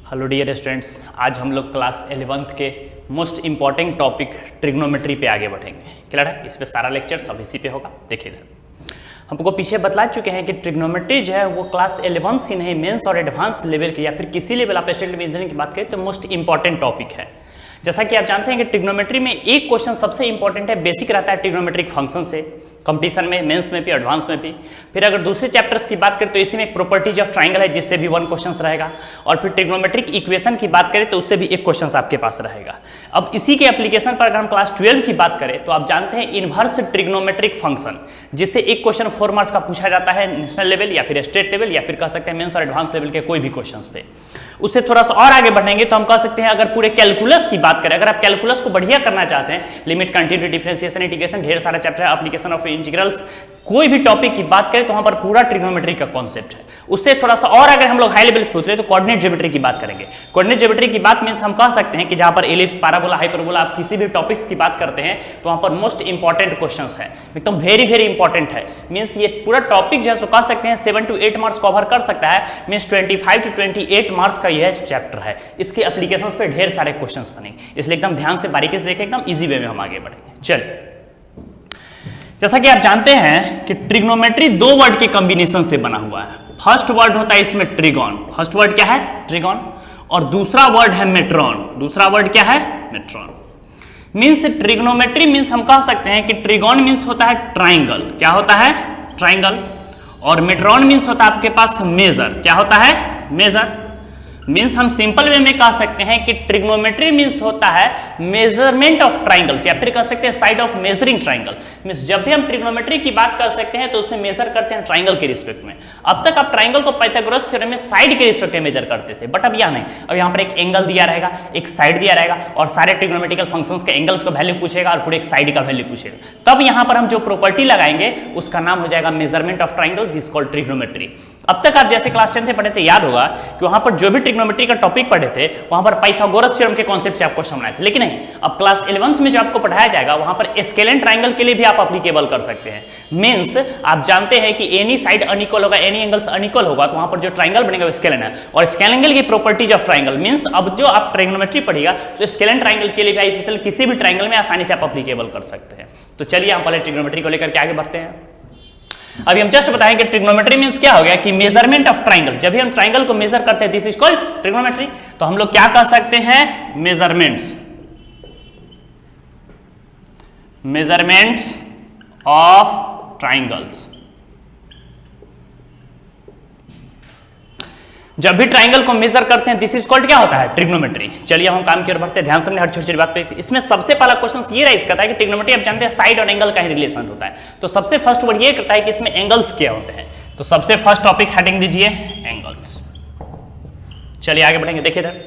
Hello dear students, आज हम लोग क्लास 11th के मोस्ट इंपॉर्टेंट टॉपिक ट्रिग्नोमेट्री पे आगे बढ़ेंगे। क्लियर है? इस पे सारा लेक्चर सब इसी पे होगा। देखिए हमको पीछे बतला चुके हैं कि ट्रिग्नोमेट्री जो है वो क्लास 11th की नहीं, मेंस और एडवांस लेवल की या फिर किसी लेवल आप स्टैटिस्टिकल इंजीनियरिंग की बात करें तो मोस्ट इंपॉर्टेंट टॉपिक है। जैसा कि आप जानते हैं कि ट्रिग्नोमेट्री में एक क्वेश्चन सबसे इंपॉर्टेंट है, बेसिक रहता है ट्रिग्नोमेट्रिक फंक्शन से, कंपटीशन में, मेंस में भी, एडवांस में भी। फिर अगर दूसरे चैप्टर्स की बात करें तो इसी में एक प्रॉपर्टीज ऑफ ट्राइंगल है जिससे भी 1 क्वेश्चन रहेगा, और फिर ट्रिग्नोमेट्रिक इक्वेशन की बात करें तो उससे भी 1 क्वेश्चन आपके पास रहेगा। अब इसी के एप्लीकेशन पर अगर हम क्लास 12 की बात करें तो आप जानते हैं इनवर्स ट्रिग्नोमेट्रिक फंक्शन, जिससे एक क्वेश्चन 4 मार्क्स का पूछा जाता है नेशनल लेवल या फिर स्टेट लेवल या फिर कह सकते हैं मेंस और एडवांस लेवल के कोई भी क्वेश्चन पे। उससे थोड़ा सा और आगे बढ़ेंगे तो हम कह सकते हैं अगर पूरे कैलकुलस की बात करें, अगर आप कैलकुलस को बढ़िया करना चाहते हैं, लिमिट, कंटिन्यूटी, डिफरेंशिएशन, इंटीग्रेशन, ढेर सारा चैप्टर है, एप्लीकेशन ऑफ इंटीग्रल्स, कोई भी टॉपिक की बात करें तो वहां पर पूरा ट्रिग्नोमेट्री का कॉन्सेप्ट है। उससे थोड़ा सा और अगर हम लोग हाई लेवल पे उतरे तो कोऑर्डिनेट ज्योमेट्री की बात करेंगे। कोऑर्डिनेट ज्योमेट्री की बात मींस हम कह सकते हैं कि जहां पर एलिप्स, पैराबोला, हाइपरबोला, आप किसी भी टॉपिक्स की बात करते हैं तो वहां पर मोस्ट इंपॉर्टेंट क्वेश्चंस है, एकदम वेरी वेरी इंपॉर्टेंट है। मींस ये पूरा टॉपिक जो है सो कह सकते हैं 7 to 8 मार्क्स कवर कर सकता है। मींस 25 to 28 मार्क्स का यह चैप्टर है। इसके एप्लीकेशंस पे ढेर सारे क्वेश्चंस बनेंगे, इसलिए एकदम ध्यान से बारीकी से देखें, एकदम इजी वे में हम आगे बढ़ेंगे। चलिए, जैसा कि आप जानते हैं कि ट्रिग्नोमेट्री 2 वर्ड के कॉम्बिनेशन से बना हुआ है। फर्स्ट वर्ड होता है इसमें ट्रिगोन, फर्स्ट वर्ड क्या है? ट्रिगोन। और दूसरा वर्ड है मेट्रॉन, दूसरा वर्ड क्या है? मेट्रॉन। मींस ट्रिग्नोमेट्री मींस हम कह सकते हैं कि ट्रिगोन मींस होता है ट्राइंगल, क्या होता है? ट्राइंगल। और मेट्रॉन मींस होता है आपके पास मेजर, क्या होता है? मेजर। मींस हम सिंपल वे में कह सकते हैं कि ट्रिग्नोमेट्री मींस होता है मेजरमेंट ऑफ ट्राइंगल्स या फिर कह सकते हैं side of measuring triangle. Means जब भी हम ट्रिग्नोमेट्री की बात कर सकते हैं तो उसमें मेजर करते हैं ट्राइंगल के रिस्पेक्ट में। अब तक आप ट्राइंगल को पाइथागोरस थ्योरम में साइड के रिस्पेक्ट में मेजर करते थे, बट अब यह नहीं, अब यहाँ पर एक एंगल दिया रहेगा, एक साइड दिया रहेगा और सारे ट्रिग्नोमेट्रिकल फंक्शंस के एंगल्स का वैल्यू पूछेगा और पूरे एक साइड का वैल्यू पूछेगा। तब यहाँ पर हम जो प्रॉपर्टी लगाएंगे उसका नाम हो जाएगा measurement of triangle, this called trigonometry. अब तक आप जैसे क्लास 10 में पढ़े थे, याद होगा कि वहां पर जो भी ट्रिग्नोमेट्री का टॉपिक पढ़े थे वहां पर पाइथागोरस थ्योरम के कॉन्सेप्ट से आपको समझाए थे, लेकिन नहीं, अब क्लास 11th में जो आपको पढ़ाया जाएगा वहां पर स्केलेन ट्राइंगल के लिए भी आप एप्लीकेबल कर सकते हैं। मींस आप जानते हैं कि एनी साइड अनइक्वल होगा, एनी एंगल्स अनइक्वल होगा, तो वहां पर जो ट्राइंगल बनेगा वो स्केलेन है। और स्केलेन एंगल की प्रॉपर्टीज ऑफ ट्राइंगल मींस अब जो आप ट्रिग्नोमेट्री पढ़िएगा तो स्केलेन ट्राइंगल के लिए भी आइसोसेलेस किसी भी ट्राइंगल में आसानी से आप एप्लीकेबल कर सकते हैं। तो चलिए हम पहले ट्रिग्नोमेट्री को लेकर के आगे बढ़ते हैं। अभी हम जस्ट बताएं कि ट्रिग्नोमेट्री मींस क्या हो गया कि मेजरमेंट ऑफ ट्राइंगल। जब भी हम ट्राइंगल को मेजर करते हैं दिस इज कॉल्ड ट्रिग्नोमेट्री। तो हम लोग क्या कह सकते हैं? Measurements of triangles. जब भी ट्राइंगल को मेजर करते हैं दिस इज कॉल्ड क्या होता है? ट्रिग्नोमेट्री। चलिए हम काम की ओर बढ़ते हैं, ध्यान से हर छोटी छोटी बात पे। इसमें सबसे पहला क्वेश्चन ये राइज करता है कि ट्रिग्नोमेट्री आप जानते हैं साइड और एंगल का ही रिलेशन होता है। तो सबसे फर्स्ट वर्ड ये करता है कि इसमें एंगल्स क्या होते हैं। तो सबसे फर्स्ट टॉपिक हेडिंग दीजिए एंगल्स। चलिए आगे बढ़ेंगे। देखिए इधर,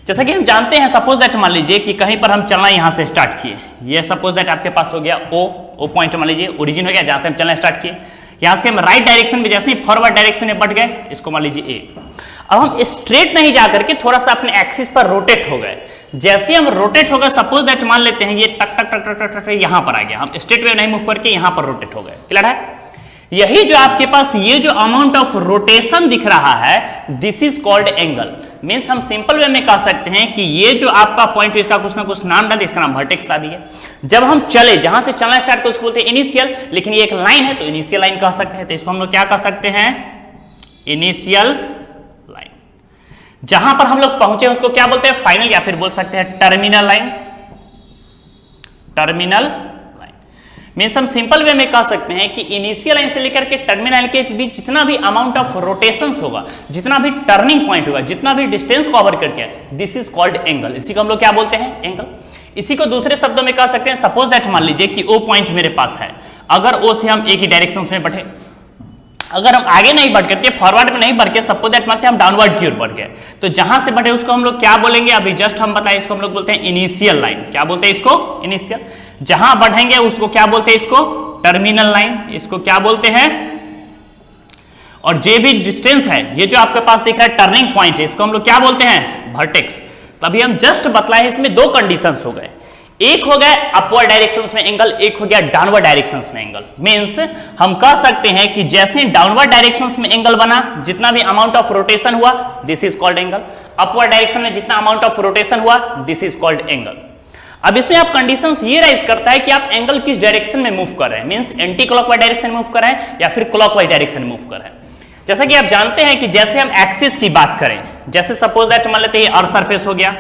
जैसा कि हम जानते हैं, सपोज दैट मान लीजिए कि कहीं पर हम चलना यहां से स्टार्ट किए, ये सपोज दैट आपके पास हो गया ओ पॉइंट मान लीजिए ओरिजिन हो गया जहां से हम चलना स्टार्ट किए। यहां से हम राइट डायरेक्शन में जैसे ही फॉरवर्ड डायरेक्शन में बढ़ गए, इसको मान लीजिए ए। अब हम स्ट्रेट नहीं जाकर के थोड़ा सा अपने एक्सिस पर रोटेट हो गए। जैसे हम रोटेट हो गए, सपोज दैट मान लेते हैं ये टक टक टक टक टक यहां पर आ गया, हम स्ट्रेट वे नहीं मूव करके यहां पर रोटेट हो गए। क्लियर है? यही जो आपके पास ये जो अमाउंट ऑफ रोटेशन दिख रहा है this is called angle. Means हम सिंपल वे में कह सकते हैं कि ये जो आपका पॉइंट है इसका कुछ ना कुछ नाम डाल दिए, इसका नाम वर्टेक्स ला दिए। जब हम चले, जहां से चलना स्टार्ट कर उसको बोलते हैं इनिशियल, लेकिन ये एक लाइन है तो इनिशियल लाइन कह सकते हैं। तो इसको हम लोग क्या कह सकते हैं? Initial line. जहां पर हम लोग पहुंचे उसको क्या बोलते हैं? फाइनल, या फिर बोल सकते हैं terminal line. Terminal line means हम सिंपल वे में कह सकते हैं कि इनिशियल लाइन से लेकर के टर्मिनल लाइन के बीच जितना भी अमाउंट ऑफ रोटेशंस होगा, जितना भी टर्निंग पॉइंट होगा, जितना भी डिस्टेंस कवर करके, दिस इज कॉल्ड एंगल। इसी को हम लोग क्या बोलते हैं? एंगल। इसी को दूसरे शब्दों में कह सकते हैं, सपोज दैट मान लीजिए कि ओ पॉइंट मेरे पास है, अगर ओ से हम एक ही डायरेक्शन में बढ़े, अगर हम आगे नहीं बढ़ करके फॉरवर्ड में नहीं बढ़ के सपोज दैट मानते हैं हम डाउनवर्ड की ओर बढ़ गए, तो जहां से बढ़े उसको हम लोग क्या बोलेंगे? अभी जस्ट हम बताएं, इसको हम लोग बोलते हैं इनिशियल लाइन। क्या बोलते हैं इसको? इनिशियल। जहां बढ़ेंगे उसको क्या बोलते हैं? इसको टर्मिनल लाइन। इसको क्या बोलते हैं? और जो भी डिस्टेंस है, ये जो आपके पास दिख रहा है टर्निंग पॉइंट है, इसको हम लोग क्या बोलते हैं? वर्टेक्स। तभी हम जस्ट बतलाए इसमें 2 कंडीशंस हो गए। एक हो गया अपवर्ड डायरेक्शंस में एंगल, एक हो गया डाउनवर्ड डायरेक्शंस में एंगल। मींस हम कह सकते हैं कि जैसे डाउनवर्ड डायरेक्शंस में एंगल बना, जितना भी अमाउंट ऑफ रोटेशन हुआ this is called angle. Upward direction में जितना अमाउंट ऑफ रोटेशन हुआ दिस इज कॉल्ड एंगल। अब इसमें आप कंडीशंस ये राइज करता है कि आप एंगल किस डायरेक्शन में मूव कर रहे हैं, मींस एंटी क्लॉकवाइज डायरेक्शन में मूव कर रहे हैं या फिर क्लॉकवाइज डायरेक्शन में मूव कर रहे हैं। जैसा कि आप जानते हैं कि जैसे हम एक्सिस की बात करें, जैसे सपोज दैट मान लेते हैं अर्थ सरफेस हो गया,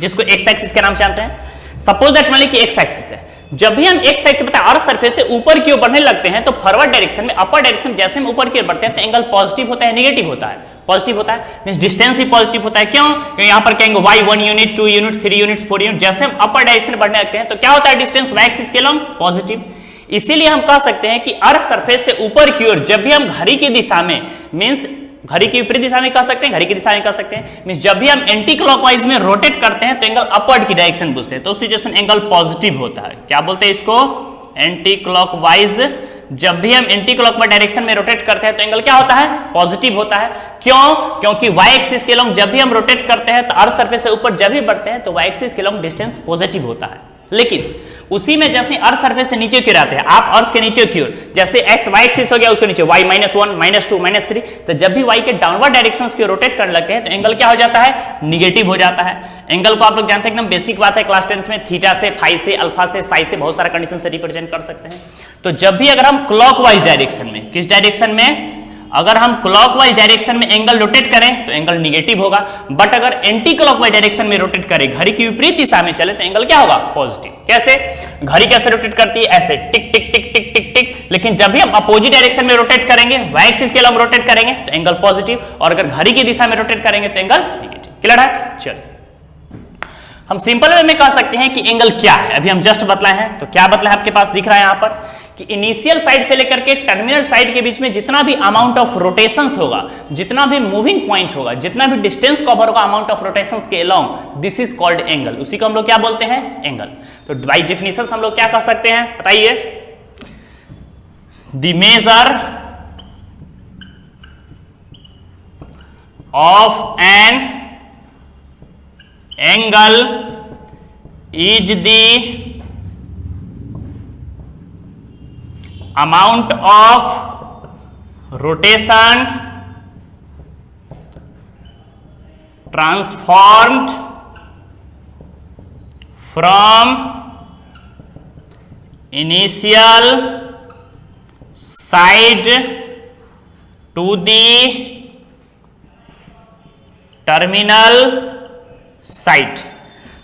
जिसको एक्स एक्सिस के नाम से जानते हैं। सपोज दैट मान लीजिए एक्स एक्सिस है, जब भी हम एक्स एक्सिस बता अर्थ सरफेस से ऊपर की ओर बढ़ने लगते हैं तो फॉरवर्ड डायरेक्शन में, अपर डायरेक्शन में जैसे हम ऊपर की ओर बढ़ते हैं तो एंगल पॉजिटिव होता है, नेगेटिव होता है? पॉजिटिव होता है, मींस डिस्टेंस भी पॉजिटिव होता है। क्यों? क्योंकि यहां पर कहेंगे y 1 unit, 2 unit, 3 unit, 4 unit, जैसे हम अपर डायरेक्शन में बढ़ने लगते हैं तो क्या होता है डिस्टेंस y एक्सिस के लॉन्ग पॉजिटिव। इसीलिए हम कह सकते हैं कि अर्थ सरफेस से ऊपर की ओर जब भी हम घड़ी की दिशा में, मींस घड़ी की विपरीत दिशा में कह सकते हैं, घड़ी की दिशा में कह सकते हैं, मींस जब भी हम एंटी क्लॉकवाइज में रोटेट करते हैं तो एंगल अपवर्ड की डायरेक्शन पूछते हैं, तो उस सिचुएशन में एंगल पॉजिटिव होता है। क्या बोलते हैं इसको? Anti clockwise. जब भी हम एंटी क्लॉकवाइज डायरेक्शन में रोटेट करते हैं तो एंगल क्या होता है? पॉजिटिव होता है। क्यों? क्योंकि y एक्सिस के लॉन्ग जब भी हम रोटेट करते हैं तो अर्थ सरफेस से ऊपर जब भी बढ़ते हैं तो y एक्सिस के लॉन्ग डिस्टेंस पॉजिटिव होता है। लेकिन उसी में जैसे अर्थ सरफेस से नीचे की ओर आते हैं, आप अर्थ के नीचे की ओर, जैसे एक्स y एक्सिस हो गया उसके नीचे y -1, -2, -3, तो जब भी y के डाउनवर्ड डायरेक्शंस की रोटेट करने लगते हैं तो एंगल क्या हो जाता है? निगेटिव हो जाता है। एंगल को आप लोग जानते हैं एकदम बेसिक बात है, क्लास 10th में थीटा से, फाई से, अल्फा से, साई से बहुत सारा कंडीशन से रिप्रेजेंट कर सकते हैं। तो जब भी अगर हम क्लॉकवाइज डायरेक्शन में, किस डायरेक्शन में? अगर हम क्लॉकवाइज डायरेक्शन में एंगल रोटेट करें तो एंगल निगेटिव होगा, बट अगर एंटी क्लॉकवाइज डायरेक्शन में रोटेट करें, घड़ी की विपरीत दिशा में चले तो एंगल क्या होगा? पॉजिटिव। कैसे? घड़ी कैसे रोटेट करती है? ऐसे टिक टिक टिक टिक टिक टिक। लेकिन जब भी हम अपोजिट डायरेक्शन में रोटेट करेंगे, y एक्सिस के लंब रोटेट करेंगे तो एंगल पॉजिटिव, और अगर घड़ी की दिशा में रोटेट करेंगे तो एंगल निगेटिव। क्लियर है? चलिए हम सिंपल वे में कह सकते हैं कि एंगल क्या है, अभी हम जस्ट बतलाए हैं। तो क्या बतलाए आपके पास दिख रहा है यहां पर कि इनिशियल साइड से लेकर के टर्मिनल साइड के बीच में जितना भी अमाउंट ऑफ रोटेशंस होगा, जितना भी मूविंग पॉइंट होगा, जितना भी डिस्टेंस कवर होगा अमाउंट ऑफ रोटेशंस के along, this is called angle. उसी को हम लोग क्या बोलते हैं? एंगल। तो बाय डेफिनेशन हम लोग क्या कह सकते हैं बताइए? The measure of an angle is the amount of rotation transformed from initial side to the terminal side.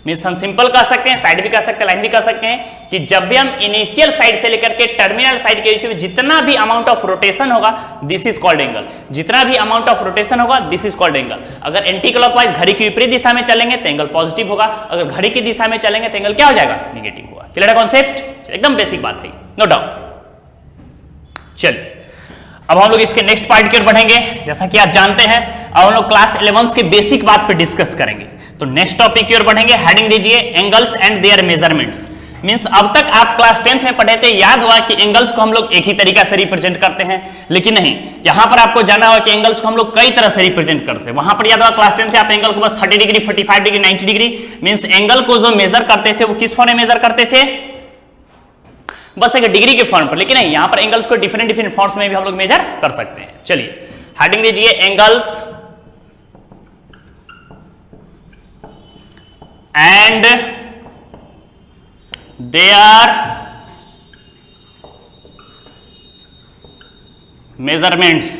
Means हम सिंपल कह सकते हैं, साइड भी कह सकते हैं, लाइन भी कह सकते हैं कि जब भी हम इनिशियल साइड से लेकर के टर्मिनल साइड के बीच में जितना भी अमाउंट ऑफ रोटेशन होगा दिस इज कॉल्ड एंगल। जितना भी अमाउंट ऑफ रोटेशन होगा दिस इज कॉल्ड एंगल। अगर एंटी क्लॉकवाइज घड़ी की विपरीत दिशा में चलेंगे तो एंगल पॉजिटिव होगा, अगर घड़ी की दिशा में चलेंगे तो एंगल क्या हो जाएगा? निगेटिव होगा। क्लियर है कॉन्सेप्ट? एकदम बेसिक बात है, नो डाउट। चलिए अब हम लोग इसके नेक्स्ट पार्ट की ओर बढ़ेंगे। जैसा कि आप जानते हैं अब हम लोग क्लास 11 के बेसिक बात पे डिस्कस करेंगे। तो नेक्स्ट टॉपिक की ओर बढ़ेंगे, हेडिंग दीजिए angles and their measurements. Means अब तक आप क्लास 10th में पढ़े थे, याद हुआ कि एंगल्स को हम लोग एक ही तरीका से रिप्रेजेंट करते हैं, लेकिन नहीं, यहां पर आपको जाना हुआ कि एंगल्स को हम लोग कई तरह से रिप्रेजेंट करते हैं। वहां पर याद हुआ क्लास 10th से आप एंगल को बस 30 degree, 45 degree, 90 degree, means angle को जो मेजर करते थे वो किस फॉर्म में मेजर करते थे? बस एक डिग्री के फॉर्म पर। लेकिन नहीं, यहां पर एंगल्स को डिफरेंट डिफरेंट फॉर्म्स में भी हम लोग मेजर कर सकते हैं। चलिए हेडिंग दीजिए angles and their measurements।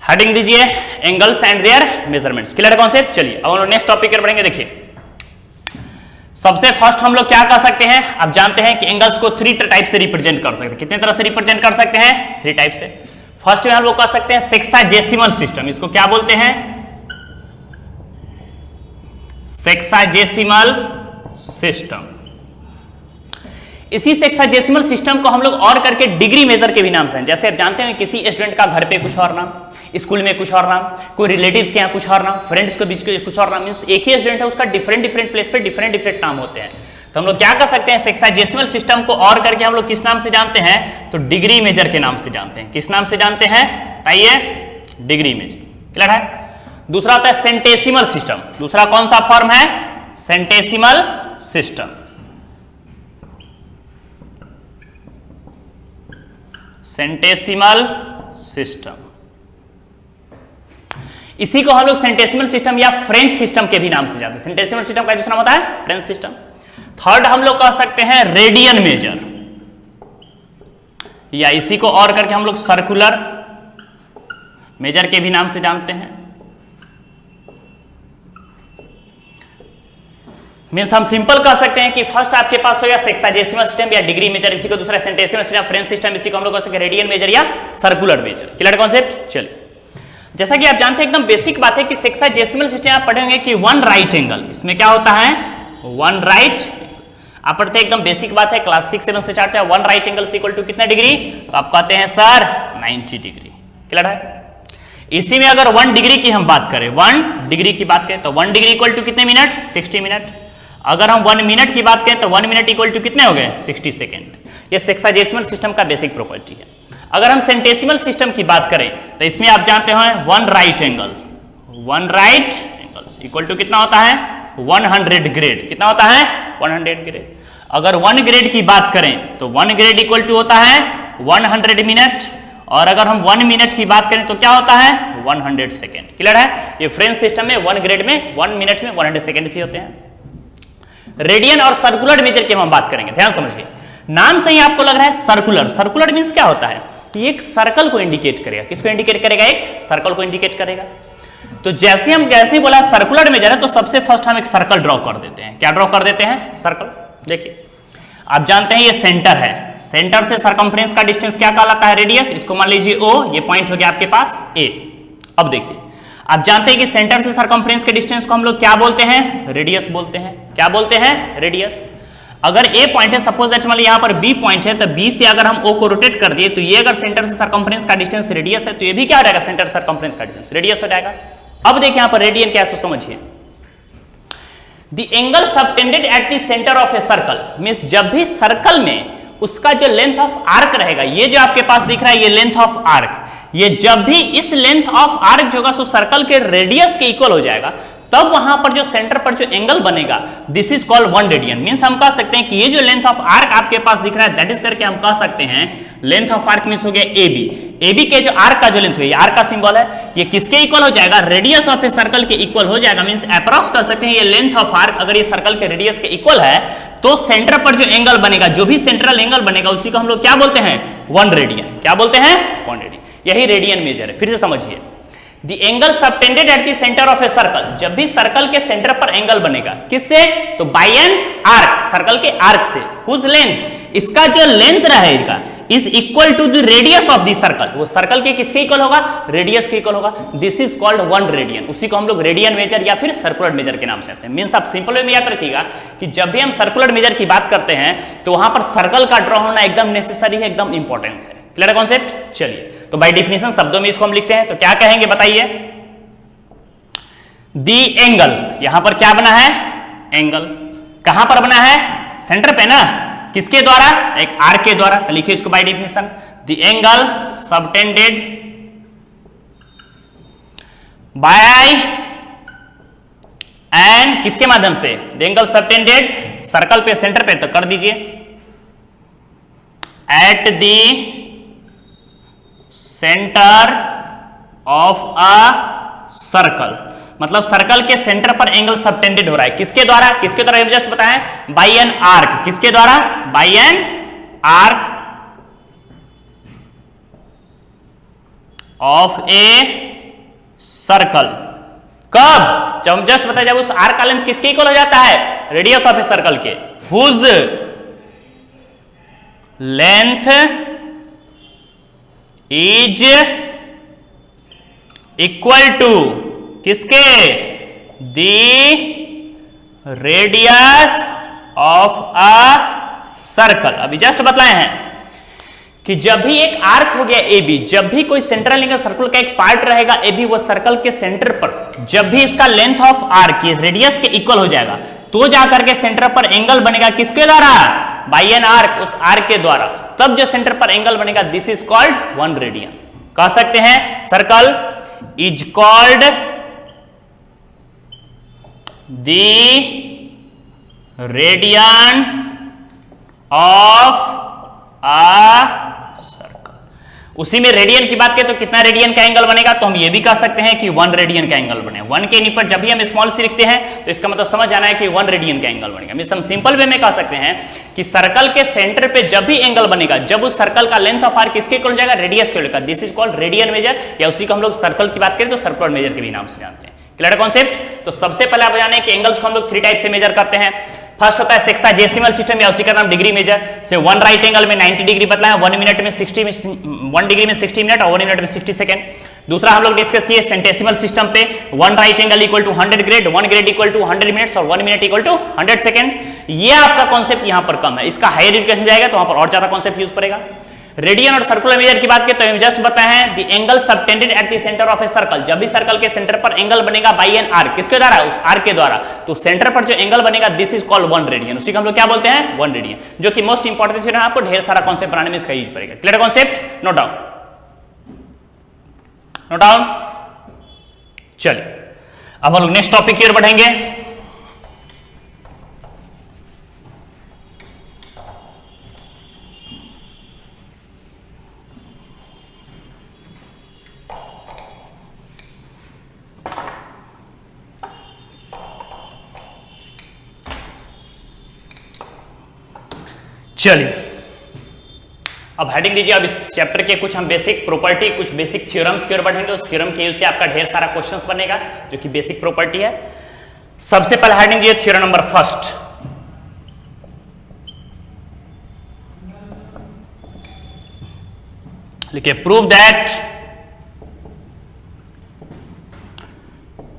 Heading दीजिए angles and their measurements. Clear है कॉन्सेप्ट? चलिए अब हम लोग नेक्स्ट टॉपिक पर बढ़ेंगे। देखिए सबसे फर्स्ट हम लोग क्या कर सकते हैं, आप जानते हैं कि एंगल्स को 3 टाइप से रिप्रेजेंट कर सकते हैं। कितने तरह से रिप्रेजेंट कर सकते हैं? 3 टाइप से। फर्स्ट में हम लोग कह सकते हैं सेक्साजेसिमल सिस्टम। इसको क्या बोलते हैं? Sexagesimal system. इसी सेक्साजेसिमल सिस्टम को हम लोग और करके डिग्री मेजर के भी नाम से, जैसे आप जानते हैं किसी स्टूडेंट का घर पे कुछ और नाम, स्कूल में कुछ और नाम, कोई रिलेटिव्स के यहाँ कुछ और नाम, फ्रेंड्स के बीच कुछ और नाम, मींस एक ही स्टूडेंट है उसका डिफरेंट डिफरेंट प्लेस पे डिफरेंट डिफरेंट नाम होते हैं। तो हम लोग क्या कर सकते हैं, सेक्साजेसिमल सिस्टम को और करके हम लोग किस नाम से जानते हैं? तो डिग्री मेजर के नाम से जानते हैं। किस नाम से जानते हैं बताइए? Degree measure. क्लियर है? दूसरा होता है सेंटेसिमल सिस्टम। दूसरा कौन सा फॉर्म है? Centesimal system. सेंटेसिमल सिस्टम, इसी को हम लोग सेंटेसिमल सिस्टम या फ्रेंच सिस्टम के भी नाम से जानते हैं। सेंटेसिमल सिस्टम का दूसरा नाम होता है फ्रेंच सिस्टम। थर्ड हम लोग कह सकते हैं रेडियन मेजर, या इसी को और करके हम लोग सर्कुलर मेजर के भी नाम से जानते हैं। मीन्स हम सिंपल कह सकते हैं कि फर्स्ट आपके पास हो गया सेक्साजेसिमल सिस्टम या डिग्री मेजर, इसी को दूसरा सेंटेसिमल सिस्टम फ्रेंच सिस्टम, इसी को हम लोग कह सकते हैं रेडियन मेजर या सर्कुलर मेजर। Clear concept? चलिए, जैसा कि आप जानते हैं एकदम बेसिक बात है कि सेक्साजेसिमल सिस्टम आप पढ़ेंगे कि वन राइट एंगल, इसमें क्या होता है? वन राइट, आप पढ़ते हैं एकदम बेसिक बात है, क्लास 6-7 से स्टार्ट है। One right angle equal to कितना डिग्री? तो आप कहते हैं सर 90 डिग्री। क्लियर है? इसी में अगर 1 डिग्री की हम बात करें, 1 डिग्री की बात करें तो 1 डिग्री इक्वल टू कितने मिनट? 60 मिनट। अगर हम 1 मिनट की बात करें तो 1 मिनट इक्वल टू कितने हो गए? 60 सेकेंड। ये सेक्साजेसिमल सिस्टम का बेसिक प्रॉपर्टी है। अगर हम सेंटेसिमल सिस्टम की बात करें तो इसमें आप जानते हैं one right angle, one right angle equal to कितना होता है? 100 ग्रेड। कितना होता है? 100 ग्रेड। अगर 1 ग्रेड की बात करें तो 1 ग्रेड इक्वल टू होता है 100 मिनट, और अगर हम 1 मिनट की बात करें तो क्या होता है? 100 सेकेंड। क्लियर है? ये फ्रेंच सिस्टम में 1 ग्रेड में 1 मिनट में 100 सेकेंड भी होते हैं। रेडियन और सर्कुलर मेजर की हम बात करेंगे, ध्यान समझिए। नाम से ही आपको लग रहा है सर्कुलर, सर्कुलर मींस क्या होता है? ये एक सर्कल को इंडिकेट करेगा। किसको इंडिकेट करेगा? एक सर्कल को इंडिकेट करेगा। तो जैसे हम कैसे बोला सर्कुलर मेजर है, तो सबसे फर्स्ट हम एक सर्कल ड्रॉ कर देते हैं। क्या ड्रॉ कर देते हैं? सर्कल। देखिए, आप जानते हैं ये सेंटर है, सेंटर से सरकमफ्रेंस का डिस्टेंस क्या कहलाता है? रेडियस। इसको मान लीजिए O, ये पॉइंट हो गया आपके पास A। अब देखिए, आप जानते हैं कि सेंटर से सरकमफ्रेंस के डिस्टेंस को हम लोग क्या बोलते हैं? रेडियस बोलते हैं। क्या बोलते हैं? रेडियस। अगर A पॉइंट है, सपोज दैट मान लीजिए यहाँ पर B पॉइंट है, तो B से अगर हम O को रोटेट कर दिए तो ये अगर सेंटर से सरकमफ्रेंस का डिस्टेंस रेडियस है, तो ये भी क्या हो जाएगा? सेंटर सरकमफ्रेंस का डिस्टेंस रेडियस हो जाएगा। अब देखिए यहाँ पर रेडियन क्या है, सो समझिए। The angle subtended at the centre of a circle, means जब भी सर्कल में उसका जो लेंथ ऑफ आर्क रहेगा, ये जो आपके पास दिख रहा है ये लेंथ ऑफ आर्क, ये जब भी इस लेंथ ऑफ आर्क जो होगा सो सर्कल के रेडियस के इक्वल हो जाएगा, तब वहां पर जो सेंटर पर जो एंगल बनेगा this is called 1 radian. Means हम कह सकते हैं कि ये जो लेंथ ऑफ आर्क आपके पास दिख रहा है दैट इज करके हम कह सकते हैं लेंथ ऑफ आर्क मींस हो गया AB। AB के जो आर्क का जो लेंथ है, ये आर्क का सिंबल है, ये किसके इक्वल हो जाएगा? रेडियस ऑफ ए सर्कल के इक्वल हो जाएगा। मींस अप्रॉक्स कर सकते हैं ये लेंथ ऑफ आर्क अगर ये सर्कल के रेडियस के इक्वल है तो सेंटर पर जो एंगल बनेगा, जो भी सेंट्रल एंगल बनेगा उसी को हम लोग क्या बोलते हैं? 1 रेडियन। क्या बोलते हैं? 1 रेडियन। यही रेडियन मेजर है। फिर से समझिए, the angle subtended at the centre of a circle, जब भी सर्कल के सेंटर पर एंगल बनेगा, किससे? तो बाय एन आर्क, सर्कल के आर्क से, हुज लेंथ, इसका जो लेंथ रहेगा is equal to the radius of the circle, वो सर्कल के किसके इक्वल होगा? रेडियस के इक्वल होगा। This is called 1 radian. उसी को हम लोग रेडियन मेजर या फिर सर्कुलर मेजर के नाम से आते हैं। मींस आप सिंपल वे में याद रखिएगा कि जब भी हम सर्कुलर मेजर की बात करते हैं तो वहां पर सर्कल का ड्रॉ होना एकदम नेसेसरी है, एकदम इंपॉर्टेंस है। Clear concept? चलिए, तो बाय डेफिनेशन शब्दों में इसको हम लिखते हैं तो क्या कहेंगे बताइए? दी एंगल, यहां पर क्या बना है? एंगल। कहां पर बना है? सेंटर पे ना। किसके द्वारा? एक आर्क के द्वारा। तो लिखिए इसको by definition, the angle subtended bye and किसके माध्यम से? द एंगल सबटेंडेड सर्कल पे, सेंटर पे, तो कर दीजिए eight the centre of a circle, मतलब सर्कल के सेंटर पर एंगल सबटेंडेड हो रहा है। किसके द्वारा? किसके द्वारा? जस्ट बताएं, बाय एन आर्क। किसके द्वारा? By an arc of a circle. कब? जब हम जस्ट बताए जब उस आर्क का लेंथ किसके इक्वल हो जाता है? रेडियस ऑफ ए सर्कल के, whose length is equal to किसके? The radius of a circle. अभी जस्ट बताए हैं कि जब भी एक आर्क हो गया AB, जब भी कोई सेंट्रल एंगल सर्कल का एक पार्ट रहेगा AB, वो सर्कल के सेंटर पर जब भी इसका लेंथ ऑफ आर्क रेडियस के इक्वल हो जाएगा तो जाकर के सेंटर पर एंगल बनेगा। किसके द्वारा? बाय एन आर्क, उस आर्क के द्वारा। तब जो सेंटर पर एंगल बनेगा दिस इज कॉल्ड 1 रेडियन। कह सकते हैं circle is called the radian of a circle. उसी में रेडियन की बात करें तो कितना रेडियन का एंगल बनेगा, तो हम ये भी कह सकते हैं कि 1 रेडियन का एंगल बने। 1 के ऊपर जब भी हम स्मॉल सी लिखते हैं तो इसका मतलब समझ आना है कि 1 रेडियन का एंगल बनेगा। मींस हम सिंपल वे में कह सकते हैं कि सर्कल के सेंटर पे जब भी एंगल बनेगा, जब उस सर्कल का लेंथ ऑफ आर्क किसके इक्वल हो जाएगा, रेडियस के equal. This is called radian major, या उसी को हम लोग सर्कल की बात करें तो सर्कुलर मेजर के भी नाम से जानते हैं। Clear concept. तो सबसे पहले आप जाने कि एंगल्स को हम लोग 3 टाइप से मेजर करते हैं। फर्स्ट होता है सेक्साजेसिमल सिस्टम, या उसी का नाम डिग्री मेजर। से 1 राइट एंगल में 90 डिग्री बतलाया, 1 मिनट में 1 डिग्री में 60 मिनट और 1 मिनट में 60 सेकंड। दूसरा हम लोग डिस्कस किए सेंटेसिमल सिस्टम पे, 1 right angle equal to 100 grade, 1 grade equal to 100 minutes और 1 मिनट इक्वल टू 100 सेकंड। ये आपका कॉन्सेप्ट यहां पर कम है, इसका हायर एजुकेशन जाएगा तो वहां पर और ज्यादा कॉन्सेप्ट यूज पड़ेगा। रेडियन और सर्कुलर मेजर की बात करें तो हम जस्ट बताए हैं the angle subtended at the centre of a circle. जब भी सर्कल के सेंटर पर एंगल बनेगा बाय एन आर्क, किसके द्वारा, उस आर्क के द्वारा, तो सेंटर पर जो एंगल बनेगा दिस इज कॉल्ड 1 रेडियन। उसी को हम लोग क्या बोलते हैं, 1 रेडियन, जो कि मोस्ट इंपॉर्टेंट थ्योरम है, आपको ढेर सारा कॉन्सेप्ट बनाने में इसका यूज पड़ेगा। Clear concept, note down, note down. चलिए अब हम लोग नेक्स्ट टॉपिक की ओर बढ़ेंगे। चलिए अब हेडिंग दीजिए। अब इस चैप्टर के कुछ हम बेसिक प्रॉपर्टी, कुछ बेसिक थ्योरम्स की ओर बढ़ेंगे। उस थ्योरम के यूज से आपका ढेर सारा क्वेश्चंस बनेगा जो कि बेसिक प्रॉपर्टी है। सबसे पहले हेडिंग दीजिए थ्योरम नंबर फर्स्ट। लिखिए prove that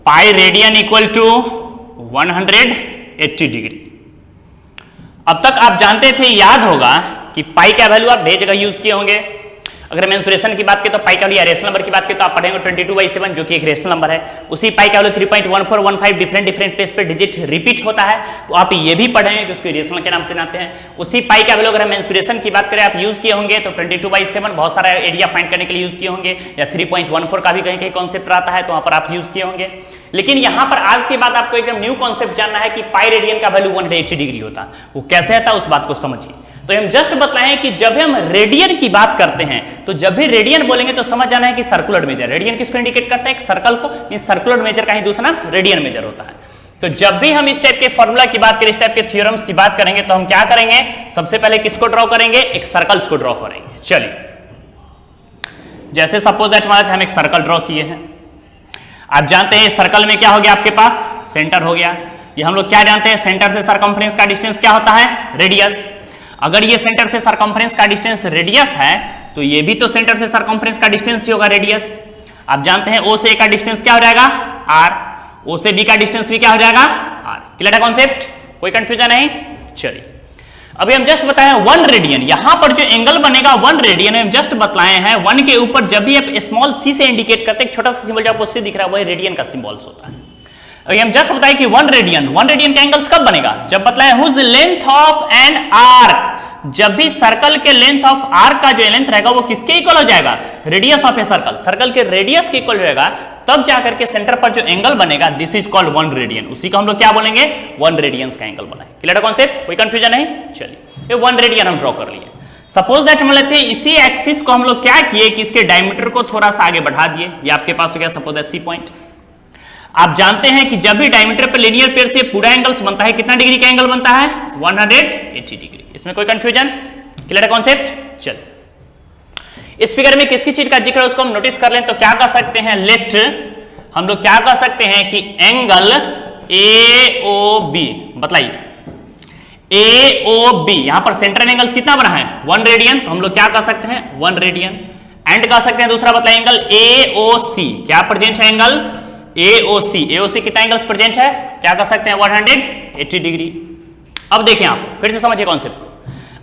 pi radian equal to 180 degree. अब तक आप जानते थे, याद होगा कि पाई का वैल्यू आप ढेर जगह यूज किए होंगे। अगर मेंसुरेशन की बात करें तो पाई का वैल्यू रेशनल नंबर की बात करें तो आप पढ़ेंगे 22/7 जो कि एक रेशनल नंबर है। उसी पाई का वैल्यू 3.1415 डिफरेंट प्लेस पे डिजिट रिपीट होता है, तो आप ये भी पढ़ेंगे कि उसको रेशनल के नाम से जानते हैं। उसी पाई का वैल्यू अगर हम मेंसुरेशन की बात करें आप यूज किए होंगे तो 22/7 बहुत सारा एरिया फाइंड करने के लिए यूज किए होंगे, या 3.14 का भी कहीं कहीं कॉन्सेप्ट आता है तो वहां पर आप यूज किए होंगे। लेकिन यहां पर आज के बाद आपको एकदम न्यू कॉन्सेप्ट जानना है कि पाई रेडियन का वैल्यू 180 डिग्री होता है। वो कैसे आता है उस बात को समझिए। तो हम जस्ट बताएं कि जब हम रेडियन की बात करते हैं तो जब भी रेडियन बोलेंगे तो समझ जाना है कि सर्कुलर मेजर। रेडियन किसको इंडिकेट करता है, एक सर्कल को। मींस सर्कुलर मेजर का ही दूसरा नाम रेडियन मेजर होता है। तो जब भी हम इस टाइप के फॉर्मूला की बात करें, इस टाइप के थ्योरम्स की बात करेंगे तो हम क्या करेंगे, सबसे पहले किसको ड्रॉ करेंगे, एक सर्कल्स को ड्रॉ करेंगे। चलिए जैसे सपोज दैट हमारे हम एक सर्कल ड्रॉ किए हैं। आप जानते हैं सर्कल में क्या हो गया, आपके पास सेंटर हो गया। ये हम लोग क्या जानते हैं, सेंटर से सरकमफ्रेंस का डिस्टेंस क्या होता है, रेडियस। अगर ये सेंटर से सरकमफ्रेंस का डिस्टेंस रेडियस है तो ये भी तो सेंटर से सरकमफ्रेंस का डिस्टेंस ही होगा, रेडियस। आप जानते हैं ओ से ए का डिस्टेंस क्या हो जाएगा, आर। ओ से बी का डिस्टेंस भी क्या हो जाएगा, आर। क्लियर है कॉन्सेप्ट, कोई कंफ्यूजन नहीं। चलिए अभी हम जस्ट बताए 1 रेडियन, यहां पर जो एंगल बनेगा 1 रेडियन हम जस्ट बतलाए हैं। 1 के ऊपर जब भी आप स्मॉल सी से इंडिकेट करते हैं, एक छोटा सा सिंबल जो आपको उससे दिख रहा है वही रेडियन का सिंबल्स होता है। अभी हम जस्ट बताए कि 1 रेडियन का एंगल्स कब बनेगा, जब बतलाए whose length of an arc. जब भी सर्कल के लेंथ ऑफ आर्क का जो लेंथ रहेगा वो किसके इक्वल हो जाएगा, radius of a circle. Circle के रेडियस के इक्वल रहेगा, तब जाकर के सेंटर पर जो एंगल बनेगा दिस इज कॉल्ड 1 रेडियन। उसी को हम लोग क्या बोलेंगे, 1 रेडियंस का एंगल बनाए। क्लियर कॉन्सेप्ट, कोई कंफ्यूजन नहीं। चलिए ये 1 रेडियन हम ड्रॉ कर लिए। सपोज दैट हम लेते हैं इसी एक्सिस को हम लोग क्या किए कि इसके डायमीटर को थोड़ा सा आगे बढ़ा दिए। ये आपके पास हो गया सपोज दैट सी पॉइंट। आप जानते हैं कि जब भी डायमीटर पर लीनियर पेयर से पूरा एंगल्स बनता है, कितना डिग्री का एंगल बनता है, 180 डिग्री। इसमें कोई कंफ्यूजन, क्लियर है कॉन्सेप्ट। चल इस फिगर में किसकी चीज का जिक्र है उसको हम नोटिस कर लें तो क्या कर सकते हैं, लेट हम लोग क्या कर सकते हैं कि एंगल AOB, बतलाइए AOB, यहां पर सेंट्रल एंगल्स कितना बना है, 1 रेडियन। तो हम लोग क्या कर सकते हैं, 1 रेडियन। एंड कर सकते हैं दूसरा बताइए एंगल AOC, क्या प्रेजेंट है एंगल AOC कितना एंगल्स प्रेजेंट है, क्या कर सकते हैं 180 डिग्री। अब देखिए आप फिर से समझिए कॉन्सेप्ट।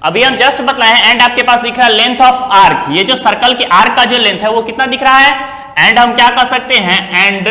अभी हम जस्ट बतलाए हैं एंड आपके पास दिख रहा है लेंथ ऑफ आर्क। ये जो सर्कल के आर्क का जो लेंथ है वो कितना दिख रहा है, एंड हम क्या कर सकते हैं, एंड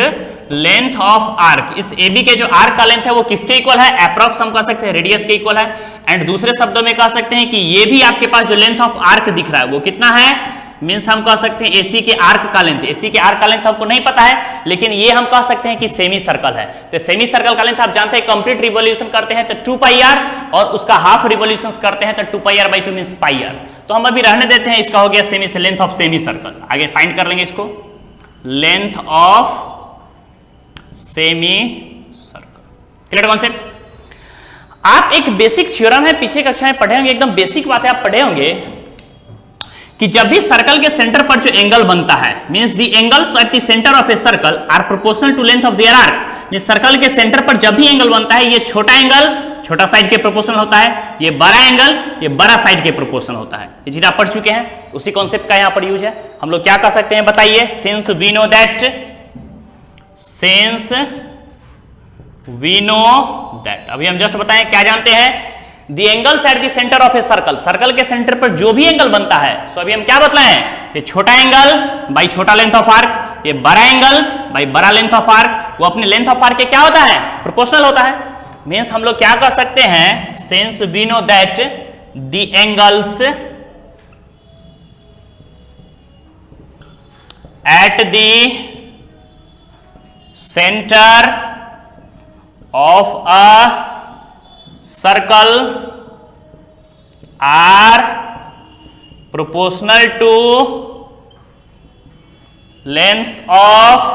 लेंथ ऑफ आर्क। इस AB के जो आर्क का लेंथ है वो किसके इक्वल है, अप्रॉक्स हम कह सकते हैं रेडियस के इक्वल है। एंड दूसरे शब्दों में कह सकते हैं कि ये भी आपके पास जो लेंथ ऑफ आर्क दिख रहा है वो कितना है, मीन्स हम कह सकते हैं एसी के आर्क का लेंथ, एसी के आर्क का लेंथ हमको नहीं पता है, लेकिन ये हम कह सकते हैं कि सेमी सर्कल है। तो सेमी सर्कल का लेंथ आप जानते हैं, कंप्लीट रिवॉल्यूशन करते हैं तो 2 पाई आर, और उसका हाफ रिवॉल्यूशन करते हैं तो 2 pi r by 2 means pi r. तो हम अभी रहने देते हैं, इसका हो गया सेमी से लेंथ ऑफ सेमी सर्कल। आगे फाइंड कर लेंगे इसको, length of semi circle. Clear concept? आप एक बेसिक थ्योरम है, पिछले कक्षा में पढ़े होंगे, एकदम बेसिक बात है, आप पढ़े होंगे कि जब भी सर्कल के सेंटर पर जो एंगल बनता है, means the angles at the centre of a circle are proportional to length of their arc. Means circle के सेंटर पर जब भी एंगल बनता है, ये छोटा एंगल छोटा साइड के प्रोपोर्शनल होता है, ये बड़ा एंगल ये बड़ा साइड के प्रोपोर्शनल होता है। ये चीज आप पढ़ चुके हैं, उसी कॉन्सेप्ट का यहां पर यूज है। हम लोग क्या कर सकते हैं बताइए, सिंस वी नो दैट, अभी हम जस्ट बताएं क्या जानते हैं, the angles at the centre of a circle, circle के सेंटर पर जो भी एंगल बनता है, सो अभी हम क्या बतलाएं, ये छोटा एंगल बाई छोटा लेंथ ऑफ आर्क, ये बड़ा एंगल बाई बड़ा लेंथ ऑफ आर्क, वो अपने लेंथ ऑफ आर्क के क्या होता है, प्रोपोर्शनल होता है। मीन्स हम लोग क्या कर सकते हैं, since we know that the angles at the centre of a circle are proportional to lengths of